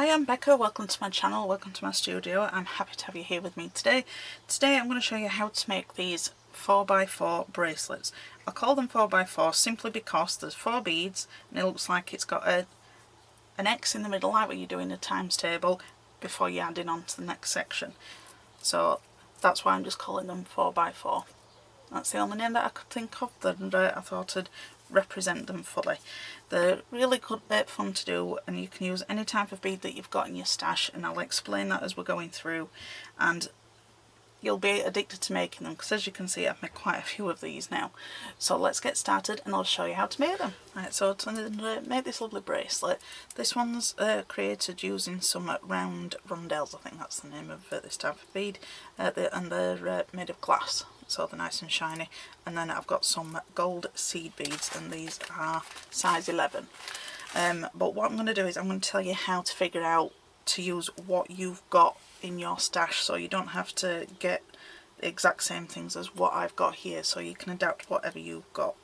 Hi, I'm Becca, welcome to my channel, welcome to my studio. I'm happy to have you here with me today. Today I'm going to show you how to make these 4x4 bracelets. I call them 4x4 simply because there's 4 beads and it looks like it's got an X in the middle, like when you're doing a times table before you're adding on to the next section. So that's why I'm just calling them 4x4. That's the only name that I could think of, and I thought I'd represent them fully. They're really good, fun to do, and you can use any type of bead that you've got in your stash, and I'll explain that as we're going through, and you'll be addicted to making them because, as you can see, I've made quite a few of these now. So let's get started and I'll show you how to make them. Right, so to make this lovely bracelet, this one's created using some round rondelles. I think that's the name of this type of bead, and they're made of glass, so they're nice and shiny. And then I've got some gold seed beads, and these are size 11. But what I'm going to do is I'm going to tell you how to figure out to use what you've got in your stash, so you don't have to get the exact same things as what I've got here, so you can adapt whatever you've got.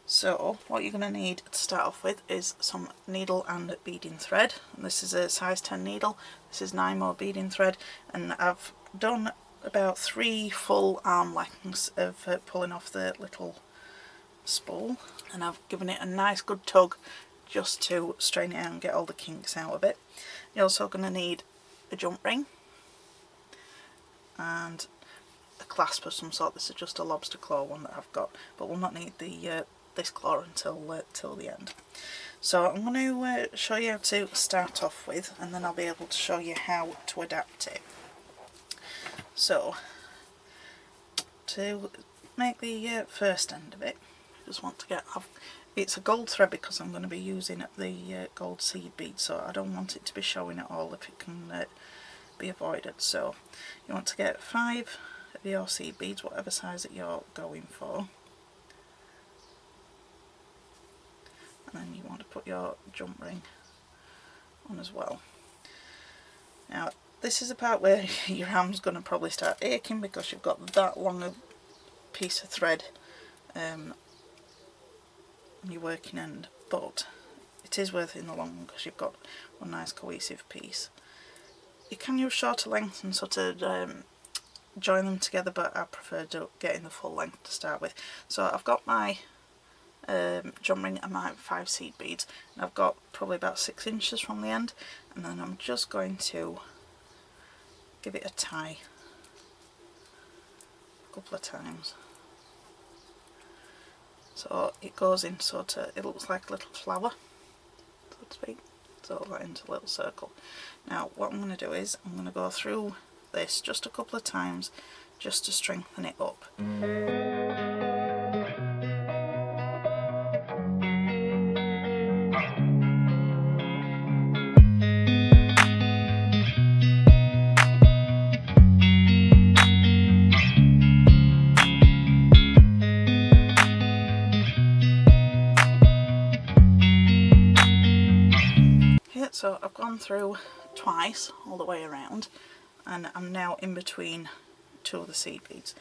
So what you're going to need to start off with is some needle and beading thread. And this is a size 10 needle, this is 9 more beading thread, and I've done about 3 full arm lengths of pulling off the little spool, and I've given it a nice good tug just to strain it out and get all the kinks out of it. You're also going to need a jump ring and a clasp of some sort. This is just a lobster claw one that I've got, but we'll not need the this claw until till the end. So I'm going to show you how to start off with, and then I'll be able to show you how to adapt it. So to make the first end of it, I just want to get, it's a gold thread because I'm going to be using the gold seed bead, so I don't want it to be showing at all if it can be avoided. So you want to get 5 of your seed beads, whatever size that you're going for, and then you want to put your jump ring on as well. Now this is the part where your arm's going to probably start aching because you've got that long a piece of thread on your working end, but it is worth it in the long run because you've got one nice cohesive piece. You can use shorter lengths and sort of join them together, but I prefer getting the full length to start with. So I've got my jump ring and my 5 seed beads, and I've got probably about 6 inches from the end, and then I'm just going to give it a tie a couple of times. So it goes in sort of, it looks like a little flower, so to speak, so that into a little circle. Now what I'm going to do is I'm going to go through this just a couple of times just to strengthen it up. So I've gone through twice all the way around, and I'm now in between 2 of the seed beads.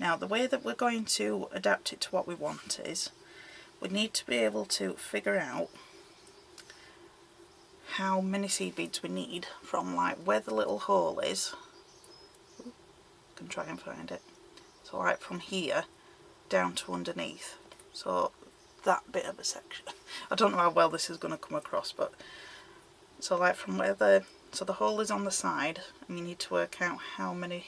Now the way that we're going to adapt it to what we want is we need to be able to figure out how many seed beads we need from like where the little hole is. I can try and find it. So like from here down to underneath, so that bit of a section. I don't know how well this is going to come across, but so like from where the hole is on the side, and you need to work out how many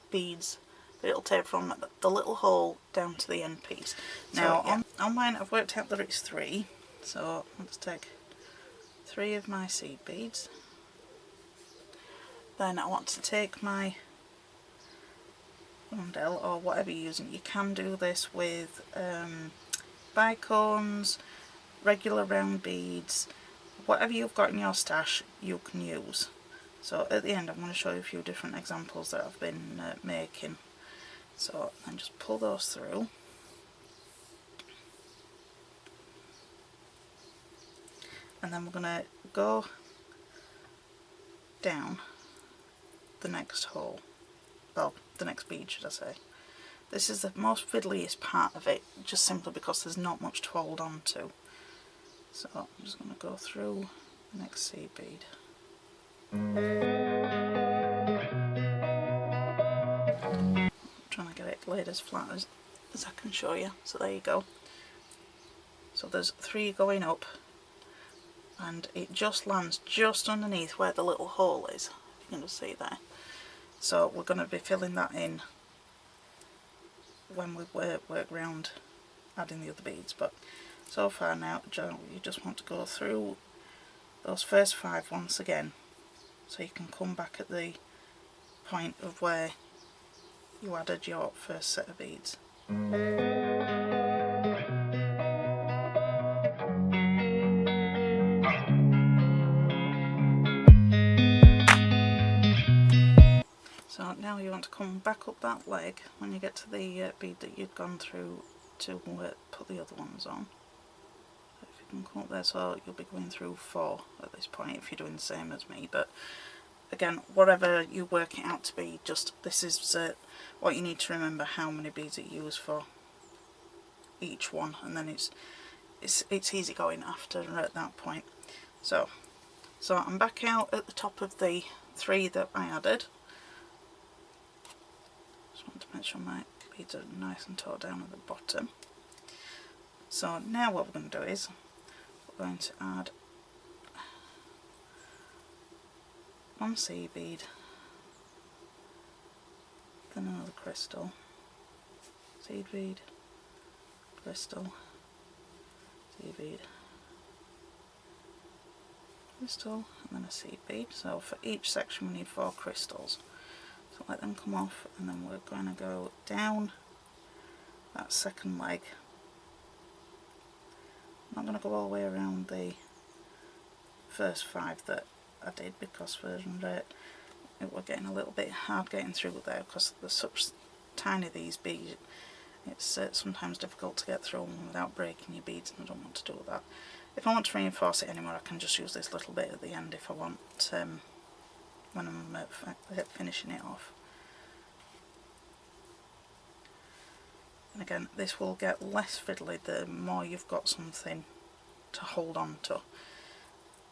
beads that it'll take from the little hole down to the end piece. Now so, yeah, on mine I've worked out that it's 3, so let's take 3 of my seed beads. Then I want to take my rondelle or whatever you're using. You can do this with bicones, regular round beads, whatever you've got in your stash you can use. So at the end I'm going to show you a few different examples that I've been making. So then just pull those through, and then we're going to go down the next hole, well the next bead should I say. This is the most fiddliest part of it, just simply because there's not much to hold on to. So I'm just going to go through the next seed bead. Trying to get it laid as flat as I can show you. So there you go. So there's 3 going up, and it just lands just underneath where the little hole is. You can just see there. So we're going to be filling that in when we work round adding the other beads. But so far now, you just want to go through those first 5 once again, so you can come back at the point of where you added your first set of beads. So now you want to come back up that leg when you get to the bead that you'd gone through to put the other ones on. So if you can come up there, so you'll be going through 4 at this point if you're doing the same as me. But again, whatever you work it out to be, just this is what you need to remember, how many beads you use for each one, and then it's easy going after at that point. So I'm back out at the top of the 3 that I added. Just want to make sure my beads are nice and taut down at the bottom. So now what we're going to do is we're going to add 1 seed bead, then another crystal, seed bead, crystal, seed bead, crystal, and then a seed bead. So for each section we need 4 crystals. So let them come off, and then we're going to go down that second leg. I'm not going to go all the way around the first 5 that I did, because we're getting a little bit hard getting through there because they're such tiny, these beads. It's sometimes difficult to get through them without breaking your beads, and I don't want to do that. If I want to reinforce it anymore, I can just use this little bit at the end if I want, when I'm finishing it off. And again, this will get less fiddly the more you've got something to hold on to.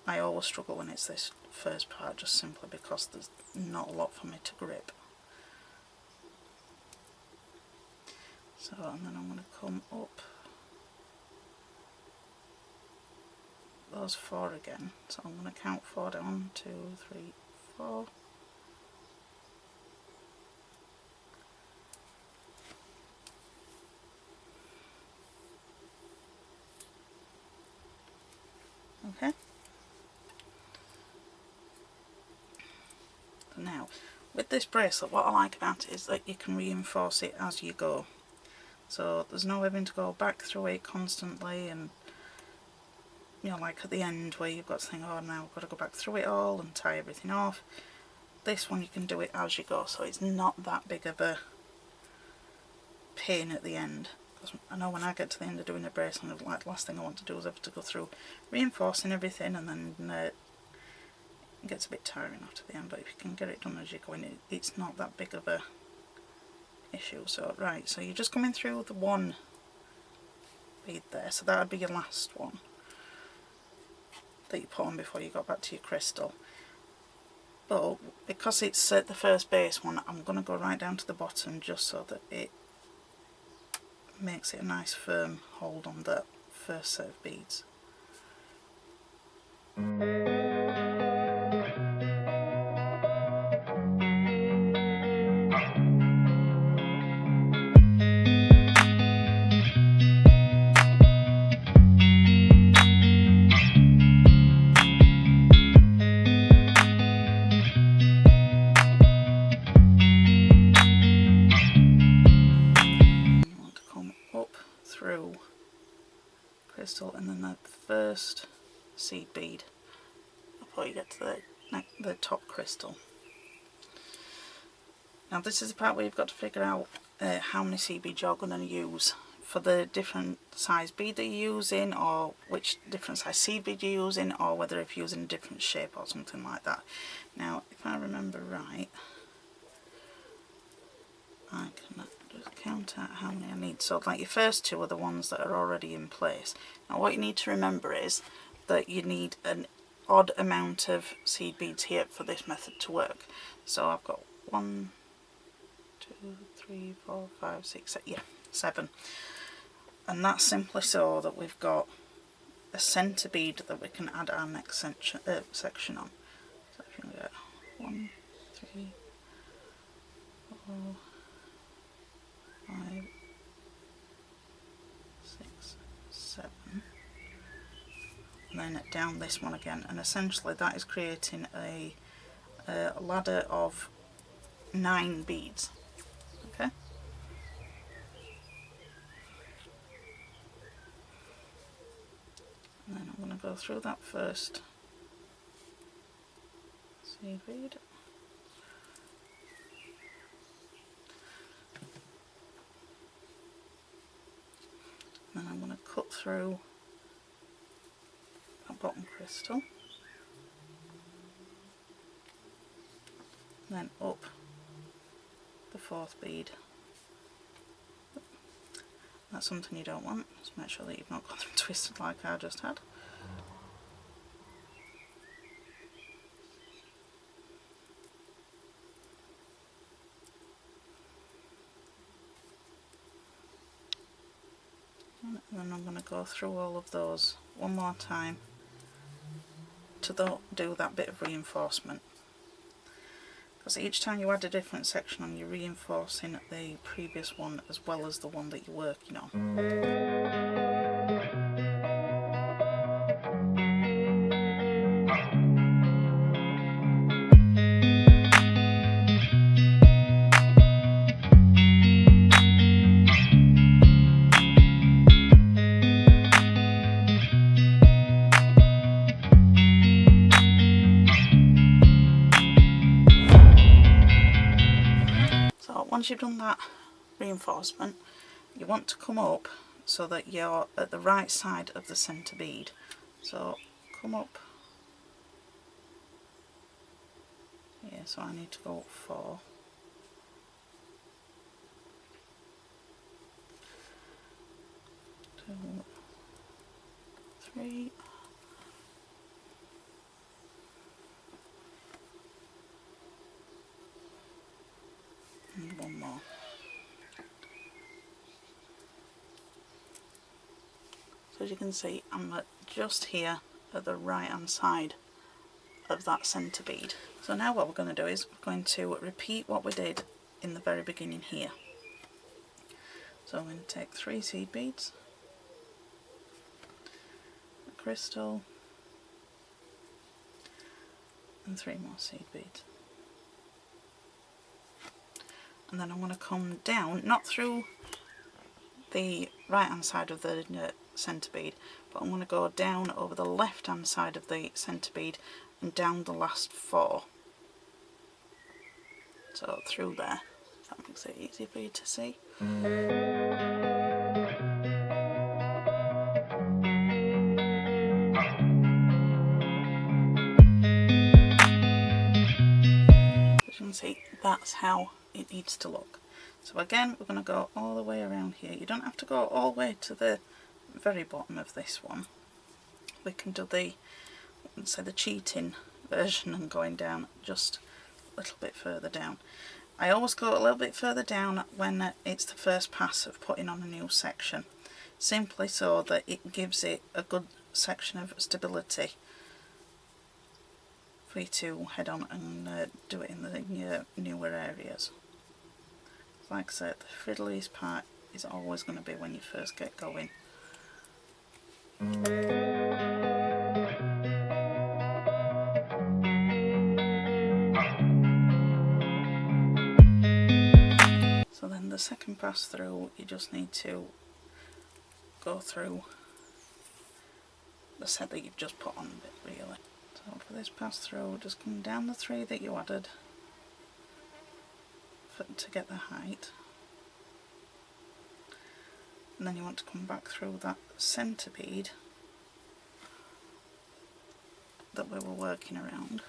I always struggle when it's this first part, just simply because there's not a lot for me to grip. So, and then I'm going to come up those 4 again. So I'm going to count 4 down. 1, 2, 3, 4. Okay. So now, with this bracelet, what I like about it is that you can reinforce it as you go. So there's no having to go back through it constantly, and like at the end where you've got to think, oh, now I've got to go back through it all and tie everything off. This one you can do it as you go, so it's not that big of a pain at the end. Because I know when I get to the end of doing a bracelet, like the last thing I want to do is have to go through reinforcing everything, and then it gets a bit tiring after the end. But if you can get it done as you're going, it's not that big of a issue. So right, so you're just coming through the 1 bead there, so that would be your last one that you put on before you got back to your crystal. But because it's the first base one, I'm going to go right down to the bottom just so that it makes it a nice firm hold on that first set of beads. Crystal, and then the first seed bead before you get to the top crystal. Now this is the part where you've got to figure out how many seed beads you're going to use for the different size bead that you're using, or which different size seed bead you're using, or whether if you're using a different shape or something like that. Now if I remember right, I can just count out how many I need. So like your first 2 are the ones that are already in place. Now what you need to remember is that you need odd amount of seed beads here for this method to work. So I've got 1, 2, 3, 4, 5, 6, 7, yeah, 7. And that's simply so that we've got a centre bead that we can add our next section on. So if you can get 1, 3, 4, 5, 6, 7, and then down this one again, and essentially that is creating a ladder of 9 beads. Okay. And then I'm going to go through that first seed bead. And then I'm going to cut through a bottom crystal, then up the 4th bead. That's something you don't want, just make sure that you've not got them twisted like I just had. And then I'm going to go through all of those one more time to do that bit of reinforcement. Because each time you add a different section on, you're reinforcing the previous one as well as the one that you're working on. Once you've done that reinforcement, you want to come up so that you're at the right side of the centre bead. So come up here, so I need to go up 4. 2, 3, and 1 more. So as you can see, I'm just here at the right hand side of that centre bead. So now what we're going to do is we're going to repeat what we did in the very beginning here. So I'm going to take 3 seed beads, a crystal, and 3 more seed beads. And then I'm going to come down, not through the right hand side of the centre bead, but I'm going to go down over the left hand side of the centre bead and down the last 4. So through there, if that makes it easier for you to see. As you can see, that's how it needs to look. So again, we're going to go all the way around here. You don't have to go all the way to the very bottom of this one. We can do the, let's say, the cheating version and going down just a little bit further down. I always go a little bit further down when it's the first pass of putting on a new section, simply so that it gives it a good section of stability for you to head on and do it in the newer areas. Like I said, the fiddliest part is always going to be when you first get going. So then the second pass through, you just need to go through the set that you've just put on a bit, really. So for this pass through, just come down the 3 that you added to get the height, and then you want to come back through that centre bead that we were working around,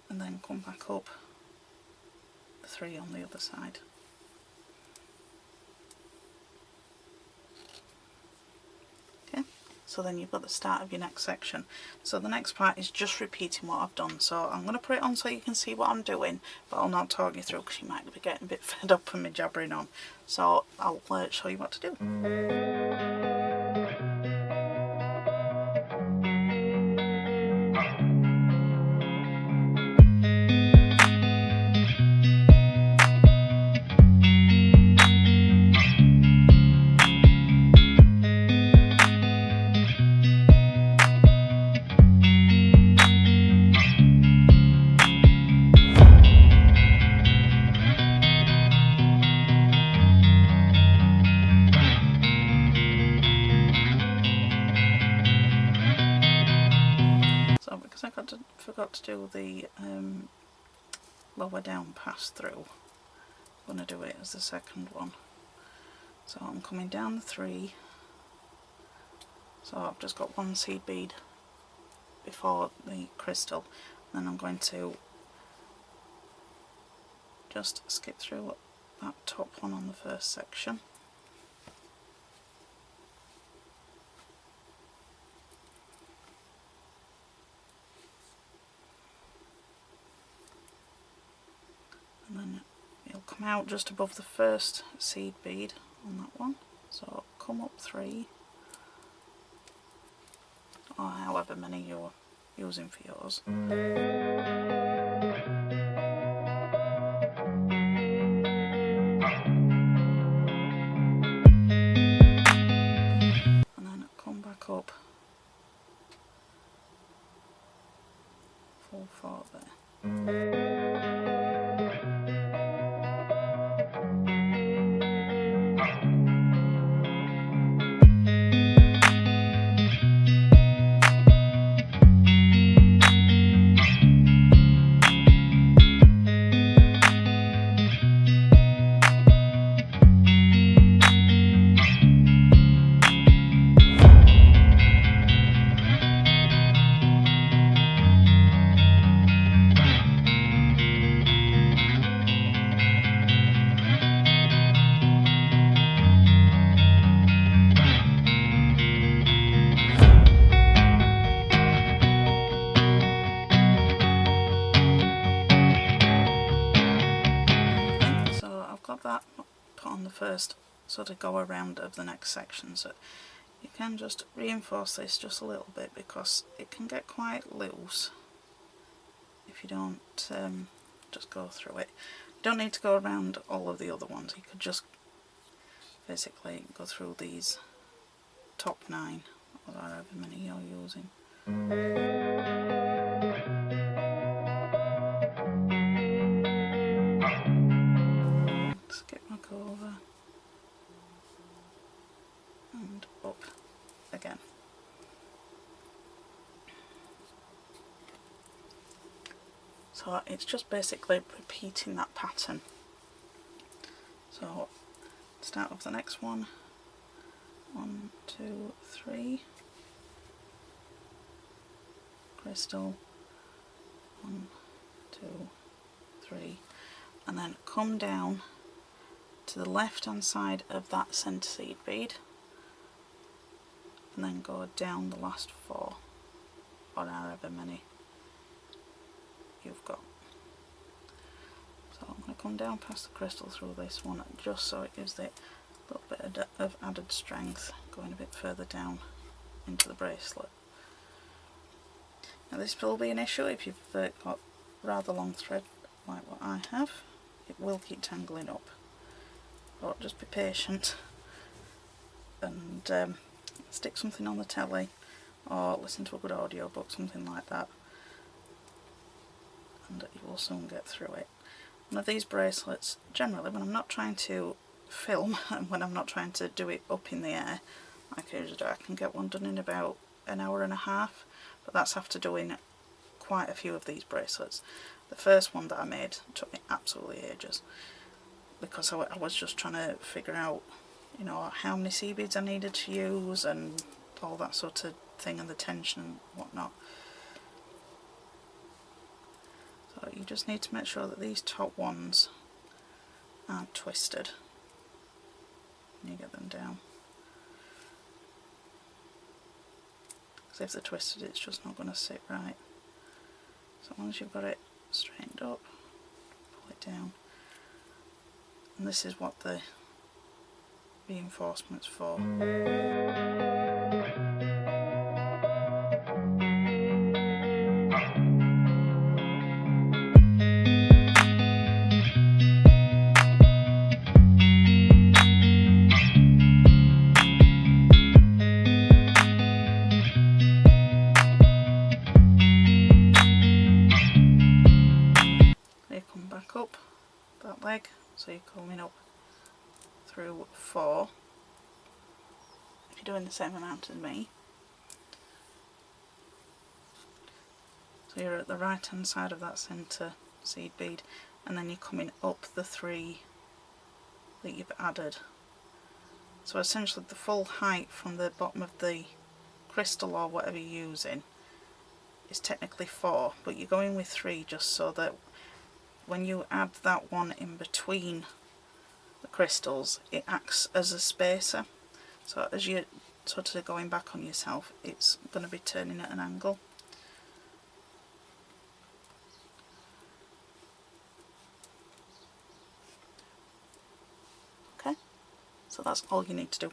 and then come back up the 3 on the other side. So then you've got the start of your next section. So the next part is just repeating what I've done. So I'm going to put it on so you can see what I'm doing, but I'll not talk you through because you might be getting a bit fed up with me jabbering on. So I'll show you what to do. So because I forgot to do the lower down pass through, I'm going to do it as the second one. So I'm coming down the 3, so I've just got one seed bead before the crystal, and then I'm going to just skip through that top one on the first section. And then it'll come out just above the first seed bead on that one. So come up 3, or however many you're using for yours. And then come back up full 4 there. That put on the first sort of go around of the next section, so you can just reinforce this just a little bit because it can get quite loose if you don't just go through it. You don't need to go around all of the other ones, you could just basically go through these top 9 or however many you're using. Skip back over and up again. So it's just basically repeating that pattern. So start off the next one. 1, 2, 3. Crystal. 1, 2, 3. And then come down to the left hand side of that centre seed bead and then go down the last 4 or however many you've got. So I'm going to come down past the crystal through this one just so it gives it a little bit of added strength going a bit further down into the bracelet. Now this will be an issue if you've got rather long thread like what I have. It will keep tangling up, but just be patient and stick something on the telly or listen to a good audio book, something like that, and you will soon get through it. One of these bracelets, generally when I'm not trying to film and when I'm not trying to do it up in the air like I usually do, I can get one done in about an hour and a half, but that's after doing quite a few of these bracelets. The first one that I made took me absolutely ages because I was just trying to figure out, you know, how many seed beads I needed to use and all that sort of thing, and the tension and whatnot. So you just need to make sure that these top ones aren't twisted when you get them down. because if they're twisted it's just not going to sit right. So once you've got it straightened up, pull it down, and this is what the reinforcement's for. You come back up that leg, so you're coming up through 4. If you're doing the same amount as me, so you're at the right hand side of that centre seed bead, and then you're coming up the 3 that you've added. So essentially the full height from the bottom of the crystal or whatever you're using is technically 4, but you're going with 3 just so that when you add that one in between the crystals, it acts as a spacer. So as you're sort of going back on yourself, it's going to be turning at an angle. Okay, so that's all you need to do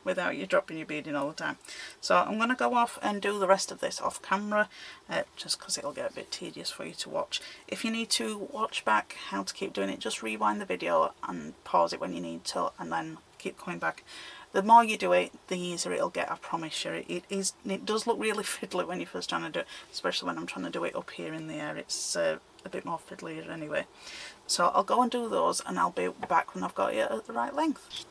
without you dropping your beading all the time. So I'm going to go off and do the rest of this off camera, just because it'll get a bit tedious for you to watch. If you need to watch back how to keep doing it, just rewind the video and pause it when you need to, and then keep coming back. The more you do it, the easier it'll get, I promise you. It does look really fiddly when you're first trying to do it, especially when I'm trying to do it up here in the air. It's a bit more fiddly anyway. So I'll go and do those, and I'll be back when I've got it at the right length.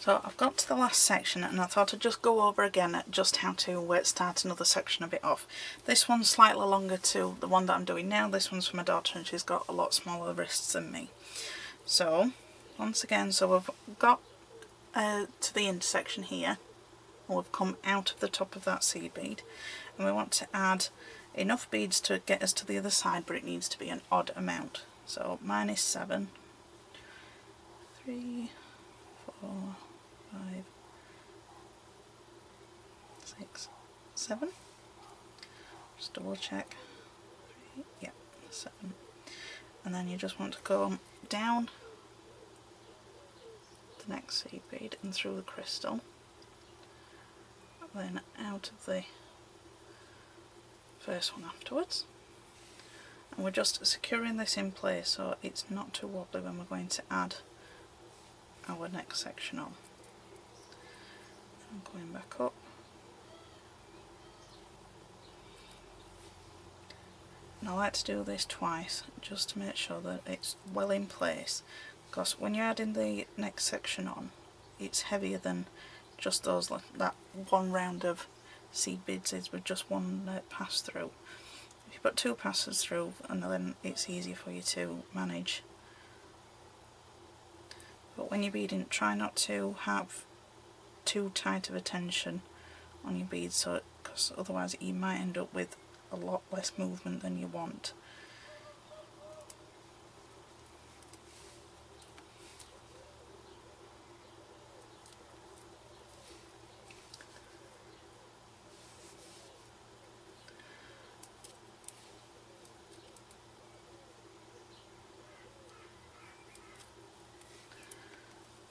So I've got to the last section, and I thought I'd just go over again just how to start another section of it off. This one's slightly longer to the one that I'm doing now. This one's for my daughter, and she's got a lot smaller wrists than me. So once again, so we've got to the intersection here, and we've come out of the top of that seed bead, and we want to add enough beads to get us to the other side, but it needs to be an odd amount. So mine is 7, 3, 4, 5, 6, 7. Just double check. 3, yeah, 7. And then you just want to go down the next seed bead and through the crystal, then out of the first one afterwards. And we're just securing this in place so it's not too wobbly when we're going to add our next section on. I'm going back up. And I like to do this twice just to make sure that it's well in place, because when you're adding the next section on, it's heavier than just that one round of seed beads is with just one pass through. If you put 2 passes through, and then it's easier for you to manage. But when you're beading, try not to have too tight of a tension on your beads, because otherwise you might end up with a lot less movement than you want.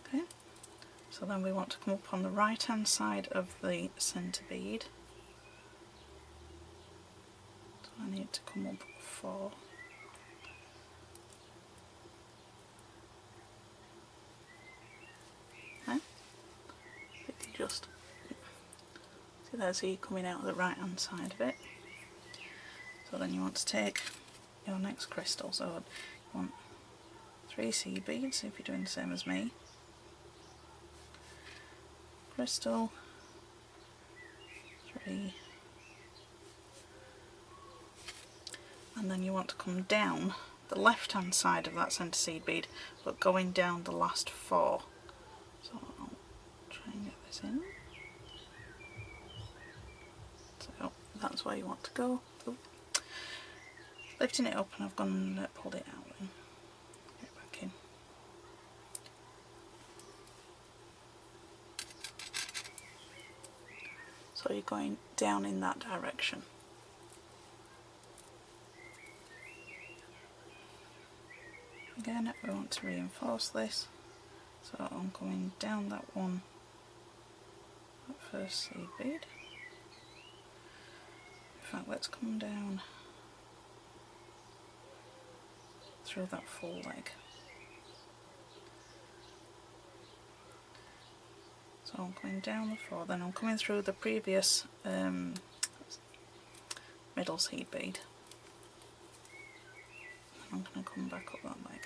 Okay, so then we want to come up on the right hand side of the centre bead. I need to come up 4. Okay. Just see there, so you're coming out of the right hand side of it. So then you want to take your next crystal. So you want 3 seed beads if you're doing the same as me. Crystal, 3. And then you want to come down the left hand side of that centre seed bead, but going down the last 4. So I'll try and get this in. So that's where you want to go. Oop. Lifting it up, and I've gone and pulled it out and get it back in. So so you're going down in that direction. Again, we want to reinforce this, so I'm going down that one, that first seed bead. In fact, let's come down through that full leg. So I'm going down the 4, then I'm coming through the previous middle seed bead. I'm going to come back up that leg.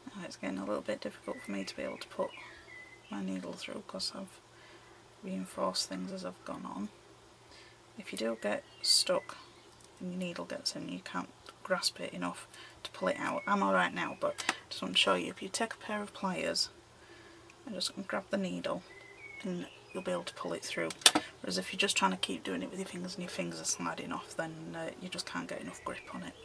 Now it's getting a little bit difficult for me to be able to put my needle through because I've reinforced things as I've gone on. If you do get stuck and your needle gets in, you can't grasp it enough to pull it out. I'm alright now, but I just want to show you, if you take a pair of pliers and just grab the needle, and you'll be able to pull it through. Whereas if you're just trying to keep doing it with your fingers and your fingers are sliding off, then you just can't get enough grip on it.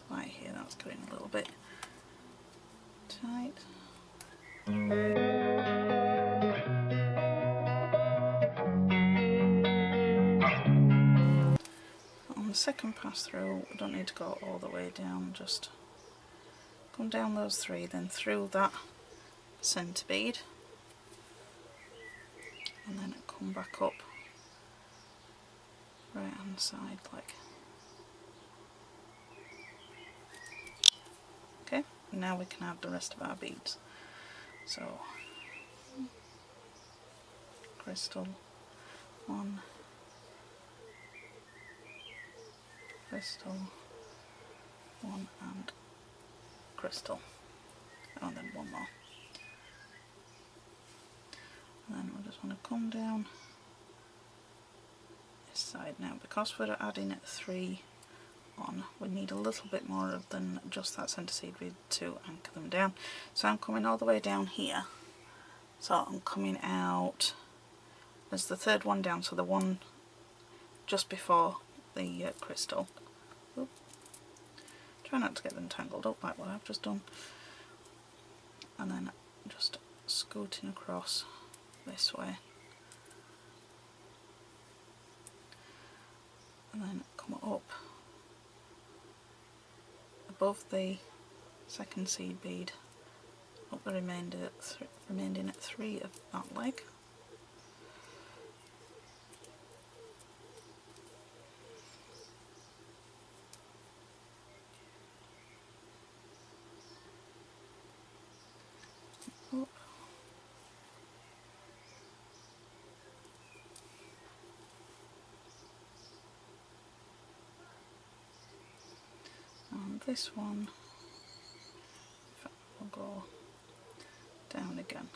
Right here, that's getting a little bit tight. On the second pass through, we don't need to go all the way down, just come down those 3, then through that centre bead, and then come back up right hand side like. Okay, now we can add the rest of our beads. So crystal 1, crystal 1 and crystal, and then 1 more. And then we just want to come down this side now. Because we're adding 3 on, we need a little bit more than just that centre seed bead to anchor them down. So I'm coming all the way down here. So I'm coming out as the 3rd one down, so the one just before the crystal. Oop. Try not to get them tangled up like what I've just done. And then just scooting across this way. And then come up above the 2nd seed bead, up the remaining 3 of that leg. Up. And this one, in fact, will go down again.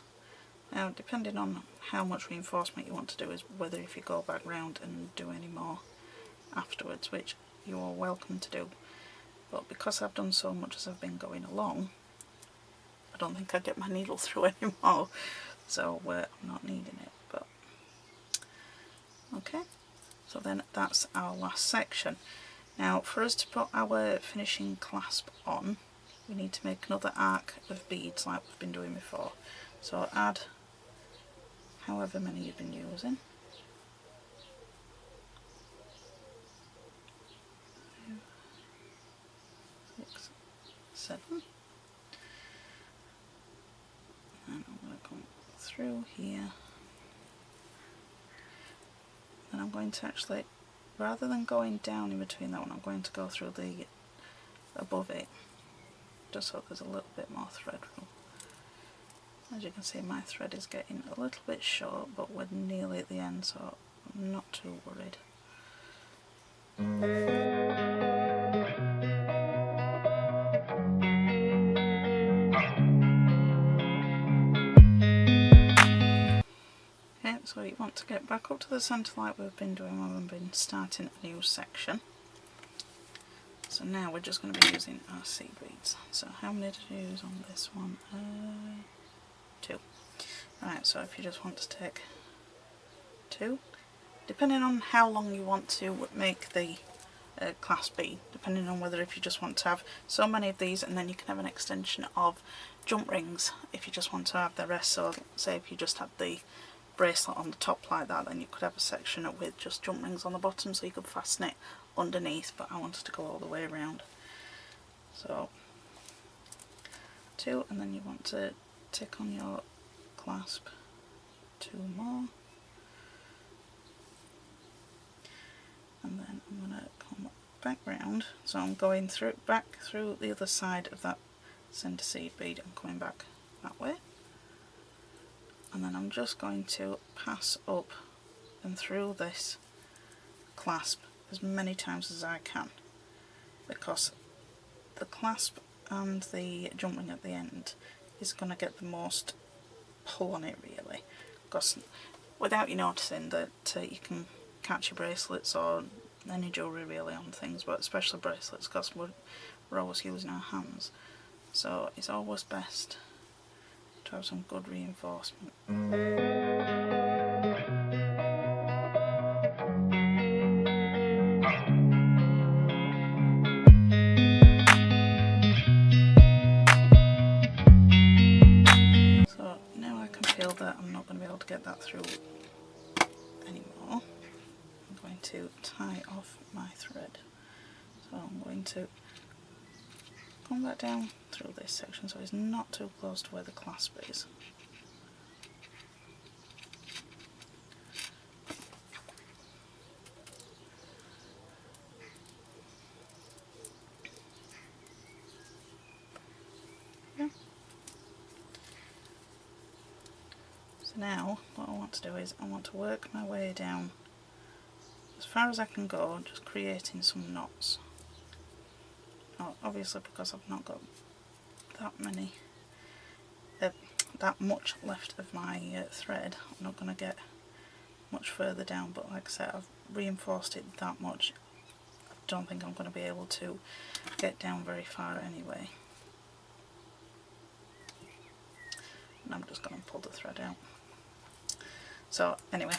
Now, depending on how much reinforcement you want to do, is whether if you go back round and do any more afterwards, which you are welcome to do. But because I've done so much as I've been going along, I don't think I get my needle through anymore, so I'm not needing it. But okay, so then that's our last section. Now, for us to put our finishing clasp on, we need to make another arc of beads like we've been doing before. So add however many you've been using. 5, 6, 7. And I'm going to come through here. And I'm going to actually, rather than going down in between that one, I'm going to go through the above it, just so there's a little bit more thread through. As you can see, my thread is getting a little bit short, but we're nearly at the end, so I'm not too worried. Okay, so you want to get back up to the centre like we've been doing when we've been starting a new section. So now we're just going to be using our seed beads. So how many did you use on this one? 2. Right, so if you just want to take 2, depending on how long you want to make the clasp bead, depending on whether if you just want to have so many of these, and then you can have an extension of jump rings if you just want to have the rest. So say if you just had the bracelet on the top like that, then you could have a section with just jump rings on the bottom, so you could fasten it underneath, but I wanted to go all the way around. So 2, and then you want to tick on your clasp 2 more, and then I'm going to come back round, so I'm going back through the other side of that centre seed bead and coming back that way, and then I'm just going to pass up and through this clasp as many times as I can, because the clasp and the jump ring at the end is going to get the most pull on it really, because without you noticing that you can catch your bracelets or any jewellery really on things, but especially bracelets, because we're always using our hands, so it's always best to have some good reinforcement. So now I can feel that I'm not going to be able to get that through anymore. I'm going to tie off my thread. So I'm going to come back down through this section so it's not too close to where the clasp is. Yeah. So now what I want to do is I want to work my way down as far as I can go, just creating some knots. Now, obviously because I've not got that much left of my thread, I'm not going to get much further down, but like I said, I've reinforced it that much, I don't think I'm going to be able to get down very far anyway. And I'm just going to pull the thread out. So anyway,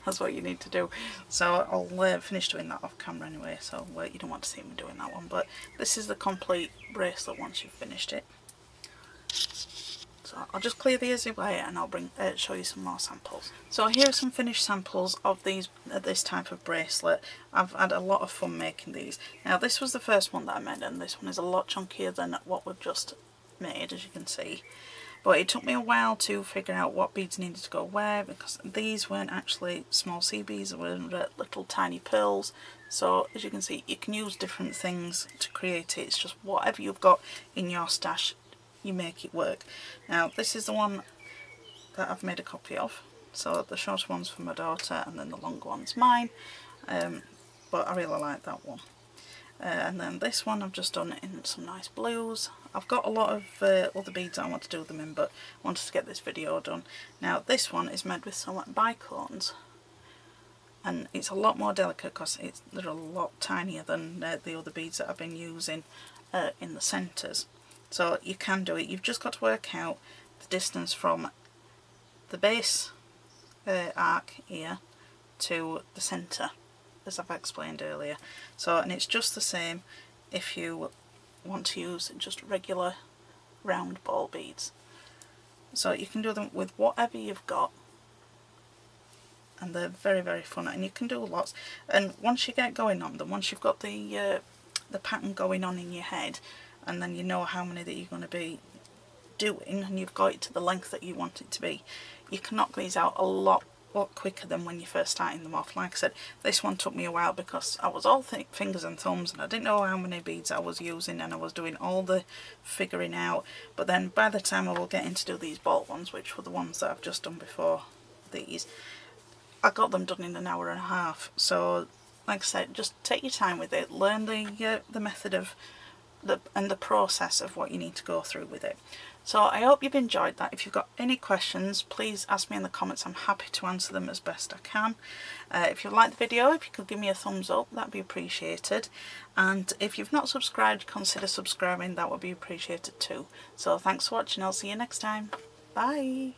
that's what you need to do. So I'll finish doing that off camera anyway, so you don't want to see me doing that one, but this is the complete bracelet once you've finished it. So I'll just clear these away and I'll show you some more samples. So here are some finished samples of this type of bracelet. I've had a lot of fun making these. Now this was the first one that I made, and this one is a lot chunkier than what we've just made, as you can see. But it took me a while to figure out what beads needed to go where, because these weren't actually small seed beads, they were little tiny pearls. So as you can see, you can use different things to create it. It's just whatever you've got in your stash, you make it work. Now this is the one that I've made a copy of. So the shorter one's for my daughter and then the longer one's mine. But I really like that one. And then this one I've just done in some nice blues. I've got a lot of other beads I want to do them in, but I wanted to get this video done. Now this one is made with some bicones, and it's a lot more delicate because they're a lot tinier than the other beads that I've been using in the centres. So you can do it, you've just got to work out the distance from the base arc here to the centre, as I've explained earlier. So, and it's just the same if you want to use just regular round ball beads. So you can do them with whatever you've got, and they're very, very fun, and you can do lots. And once you get going on them, once you've got the pattern going on in your head, and then you know how many that you're going to be doing, and you've got it to the length that you want it to be, you can knock these out a lot quicker than when you're first starting them off. Like I said, this one took me a while because I was all fingers and thumbs and I didn't know how many beads I was using, and I was doing all the figuring out. But then by the time I will get in to do these bolt ones, which were the ones that I've just done before these, I got them done in an hour and a half. So like I said, just take your time with it, learn the method of the process of what you need to go through with it. So I hope you've enjoyed that. If you've got any questions, please ask me in the comments. I'm happy to answer them as best I can. If you liked the video, if you could give me a thumbs up, that'd be appreciated. And if you've not subscribed, consider subscribing, that would be appreciated too. So thanks for watching, I'll see you next time. Bye!